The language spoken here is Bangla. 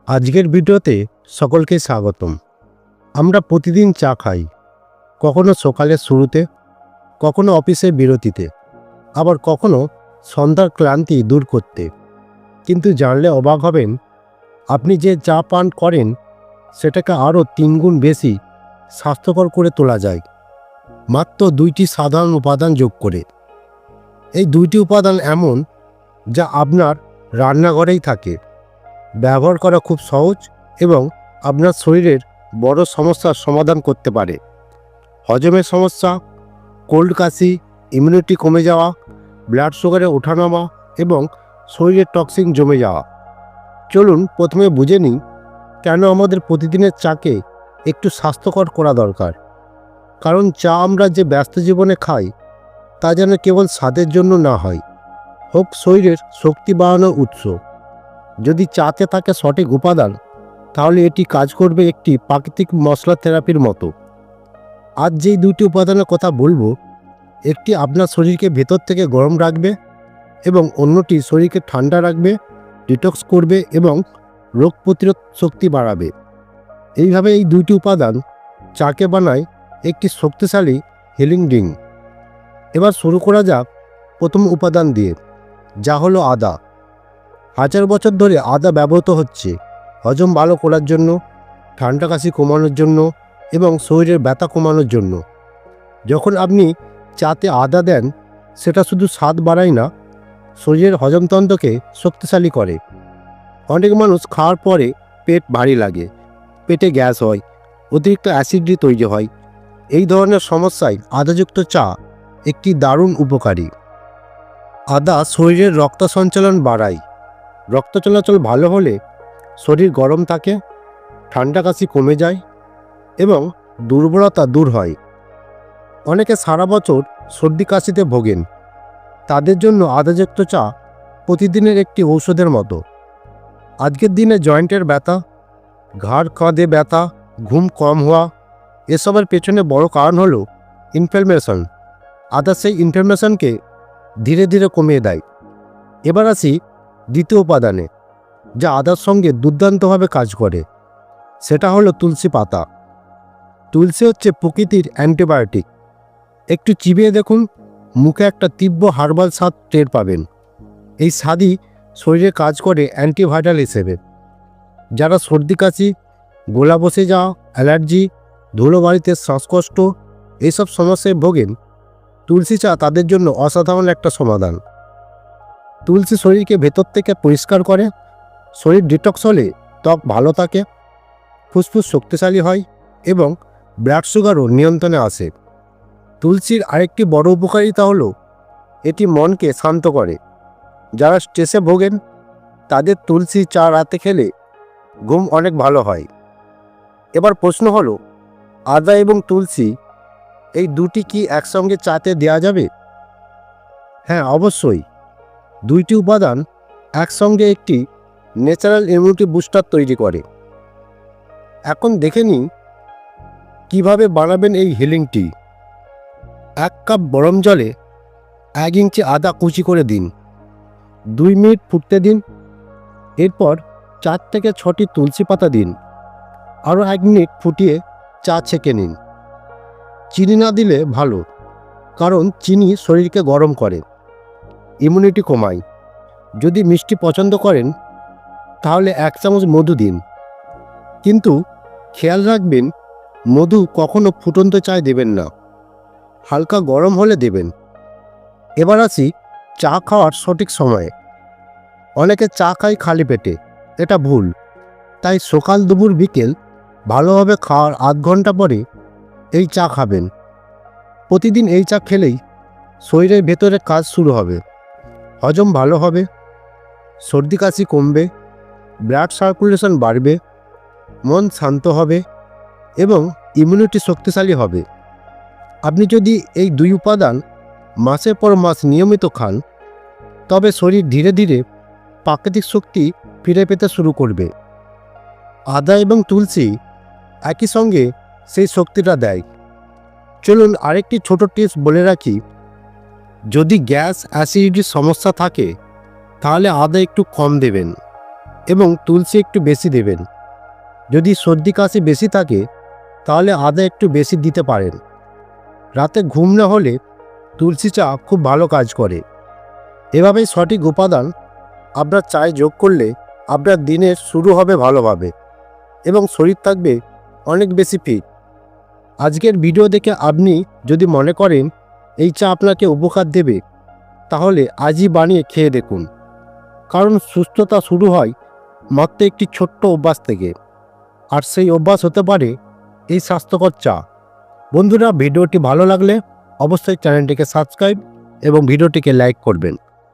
আজকের ভিডিওতে সকলকে স্বাগতম। আমরা প্রতিদিন চা খাই, কখনো সকালের শুরুতে, কখনো অফিসের বিরতিতে, আবার কখনো সন্ধ্যার ক্লান্তি দূর করতে। কিন্তু জানলে অবাক হবেন, আপনি যে চা পান করেন সেটাকে আরও 3 গুণ বেশি স্বাস্থ্যকর করে তোলা যায় মাত্র 2টি সাধারণ উপাদান যোগ করে। এই 2টি উপাদান এমন যা আপনার রান্নাঘরেই থাকে, ব্যবহার করা খুব সহজ এবং আপনার শরীরের বড় সমস্যার সমাধান করতে পারে। হজমের সমস্যা, কোল্ড কাশি, ইমিউনিটি কমে যাওয়া, ব্লাড সুগারে ওঠানামা এবং শরীরের টক্সিন জমে যাওয়া। চলুন প্রথমে বুঝে নিই কেন আমাদের প্রতিদিনের চাকে একটু স্বাস্থ্যকর করা দরকার। কারণ চা আমরা যে ব্যস্ত জীবনে খাই তা যেন কেবল স্বাদের জন্য না হয়, হোক শরীরের শক্তি বাড়ানোর উৎস। যদি চাতে থাকে সঠিক উপাদান, তাহলে এটি কাজ করবে একটি প্রাকৃতিক মশলা থেরাপির মতো। আজ যেই 2টি উপাদানের কথা বলবো, একটি আপনার শরীরকে ভেতর থেকে গরম রাখবে এবং অন্যটি শরীরকে ঠান্ডা রাখবে, ডিটক্স করবে এবং রোগ প্রতিরোধ শক্তি বাড়াবে। এইভাবে এই 2টি উপাদান চাকে বানায় একটি শক্তিশালী হিলিং ড্রিঙ্ক। এবার শুরু করা যাক প্রথম উপাদান দিয়ে, যা হলো আদা। হাজার বছর ধরে আদা ব্যবহৃত হচ্ছে হজম ভালো করার জন্য, ঠান্ডা কাশি কমানোর জন্য এবং শরীরের ব্যথা কমানোর জন্য। যখন আপনি চাতে আদা দেন, সেটা শুধু স্বাদ বাড়ায় না, শরীরের হজমতন্ত্রকে শক্তিশালী করে। অনেক মানুষ খাওয়ার পরে পেট ভারী লাগে, পেটে গ্যাস হয়, অতিরিক্ত অ্যাসিডিটি তৈরি হয়। এই ধরনের সমস্যায় আদাযুক্ত চা একটি দারুণ উপকারী। আদা শরীরের রক্ত সঞ্চালন বাড়ায়। রক্ত চলাচল ভালো হলে শরীর গরম থাকে, ঠান্ডা কাশি কমে যায় এবং দুর্বলতা দূর হয়। অনেকে সারা বছর সর্দি কাশিতে ভোগেন, তাদের জন্য আদাযুক্ত চা প্রতিদিনের একটি ঔষধের মতো। আজকের দিনে জয়েন্টের ব্যথা, ঘাড় কাঁধে ব্যথা, ঘুম কম হওয়া, এসবের পেছনে বড় কারণ হলো ইনফ্ল্যামেশন। আদা সেই ইনফ্ল্যামেশনকে ধীরে ধীরে কমিয়ে দেয়। এবার আসি দ্বিতীয় উপাদানে, যা আদার সঙ্গে দুর্দান্তভাবে কাজ করে। সেটা হলো তুলসী পাতা। তুলসী হচ্ছে প্রকৃতির অ্যান্টিবায়োটিক। একটু চিবিয়ে দেখুন, মুখে একটা তীব্র হার্বাল স্বাদ টের পাবেন। এই স্বাদই শরীরে কাজ করে অ্যান্টিভাইরাল হিসেবে। যারা সর্দি কাশি, গলা বসে যাওয়া, অ্যালার্জি, ধুলোবালিতে শ্বাসকষ্ট, এইসব সমস্যায় ভোগেন, তুলসী চা তাদের জন্য অসাধারণ একটা সমাধান। তুলসী শরীরকে ভেতর থেকে পরিষ্কার করে। শরীর ডিটক্স হলে ত্বক ভালো থাকে, ফুসফুস শক্তিশালী হয় এবং ব্লাড সুগারও নিয়ন্ত্রণে আসে। তুলসীর আরেকটি বড় উপকারিতা হলো এটি মনকে শান্ত করে। যারা স্ট্রেসে ভোগেন, তাদের তুলসী চা রাতে খেলে ঘুম অনেক ভালো হয়। এবার প্রশ্ন হলো, আদা এবং তুলসী এই 2টি কি একসঙ্গে চাতে দেওয়া যাবে? হ্যাঁ, অবশ্যই। 2টি উপাদান একসঙ্গে একটি ন্যাচারাল ইমিউনিটি বুস্টার তৈরি করে। এখন দেখে নিই কীভাবে বানাবেন এই হিলিং টি। 1 কাপ গরম জলে 1 ইঞ্চি আদা কুচি করে দিন। 2 মিনিট ফুটতে দিন। এরপর 4 থেকে 6টি তুলসী পাতা দিন। আরও 1 মিনিট ফুটিয়ে চা ছেঁকে নিন। চিনি না দিলে ভালো, কারণ চিনি শরীরকে গরম করে, ইমিউনিটি কমায়। যদি মিষ্টি পছন্দ করেন তাহলে 1 চামচ মধু দিন, কিন্তু খেয়াল রাখবেন মধু কখনো ফুটন্ত চায় দেবেন না, হালকা গরম হলে দেবেন। এবার আসি চা খাওয়ার সঠিক সময়ে। অনেকে চা খায় খালি পেটে, এটা ভুল। তাই সকাল, দুপুর, বিকেল ভালোভাবে খাওয়ার আধ ঘন্টা পরে এই চা খাবেন। প্রতিদিন এই চা খেলেই শরীরের ভেতরে কাজ শুরু হবে, হজম ভালো হবে, সর্দি কাশি কমবে, ব্লাড সার্কুলেশন বাড়বে, মন শান্ত হবে এবং ইমিউনিটি শক্তিশালী হবে। আপনি যদি এই 2 উপাদান মাসের পর মাস নিয়মিত খান, তবে শরীর ধীরে ধীরে প্রাকৃতিক শক্তি ফিরে পেতে শুরু করবে। আদা এবং তুলসী একই সঙ্গে সেই শক্তিটা দেয়। চলুন আরেকটি ছোট টিপস বলে রাখি। যদি গ্যাস, অ্যাসিডিটির সমস্যা থাকে, তাহলে আদা একটু কম দেবেন। এবং তুলসী একটু বেশি দেবেন। যদি সর্দি কাশি বেশি থাকে তাহলে আদা একটু বেশি দিতে পারেন। রাতে ঘুম না হলে তুলসী চা খুব ভালো কাজ করে। এভাবেই সঠিক উপাদান আপনার চায়ে যোগ করলে আপনার দিনের শুরু হবে ভালোভাবে এবং শরীর থাকবে অনেক বেশি ফিট। আজকের ভিডিও দেখে আপনি যদি মনে করেন এই চা আপনাকে উপকার দেবে, তাহলে আজই বানিয়ে খেয়ে দেখুন। কারণ সুস্থতা শুরু হয় মাত্র একটি ছোট্ট অভ্যাস থেকে, আর সেই অভ্যাস হতে পারে এই স্বাস্থ্যকর চা। বন্ধুরা, ভিডিওটি ভালো লাগলে অবশ্যই চ্যানেলটিকে সাবস্ক্রাইব এবং ভিডিওটিকে লাইক করবেন।